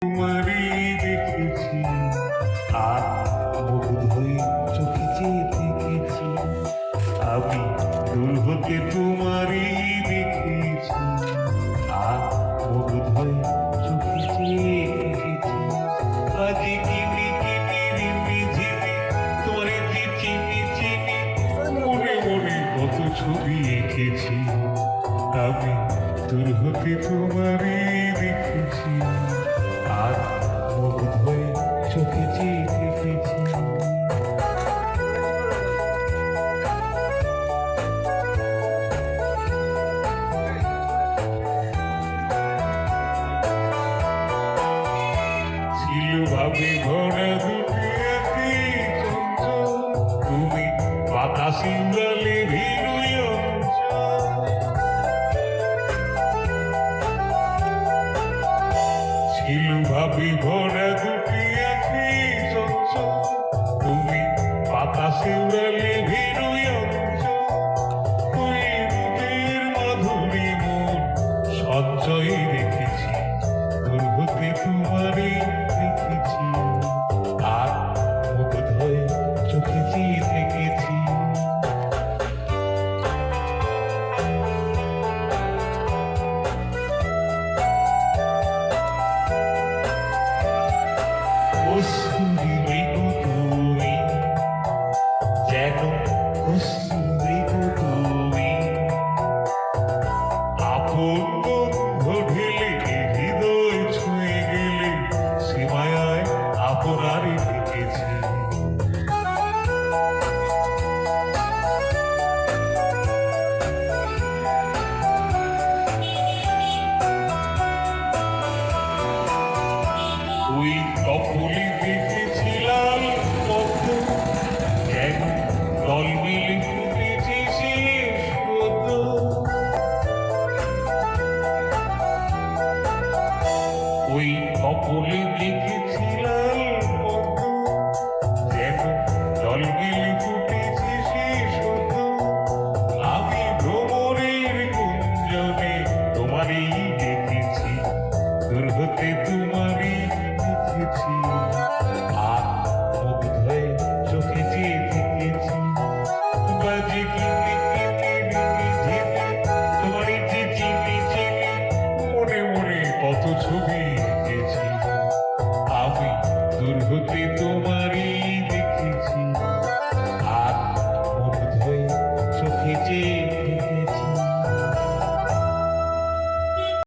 তোমারই দেখেছি আর বহু হয়ে চোখে চেয়ে থেকেছি আমি দূর হতে তোমারই দেখেছি আর বহু হয়ে চোখে চেয়ে থেকেছি আজি কিনি কিনি রিমি ঝিমি তোমারে যে চিনি চিনি মনে মনে কত ছবি এঁকেছি আমি দূর হতে তোমারই দেখেছি আর মুগ্ধ হয়ে চোখে চেয়ে থেকেছি ছিল ভাবে ভরা দুটি আঁখি চঞ্চল তুমি বাতাসি উড়ালে ভিড়ুই অঞ্চল ছিল ভাবে ভরা দুটি আঁখি চঞ্চল তুমি বাতাসে উড়ালে ভিড়ুই অঞ্চল তুই রূপের মাধুরী মন সঞ্চয় রেখেছি দূর হতে তোমারে দেখেছি আর মুগ্ধ হয়ে চোখে চেয়ে থেকেছি কস্তুরী মৃগু তুমি যেন কস্তুরী মৃগু তুমি আপন গন্ধ ঢেলে হৃদয় ছুঁয়ে গেলে সীমায় আপনারই দেখেছি ওই কপলি দেখেছিলাম পদ্ম যেন দল মিলে ফুটেছে শেষ পদ্ম ওই কপলি দেখেছিলাম পদ্ম যেন দল মিলে ফুটেছে শেষ পদ্ম আমি ভ্রমণের গুঞ্জনে তোমারই দেখেছি দূর হতে তোমারই দেখেছি আর মুগ্ধ হয়ে চোখে চেয়ে থেকেছি বাজে কিনে কিনে রিমি ঝিমি তোমারই যে চিনি চিনি মনে মনে কত ছবি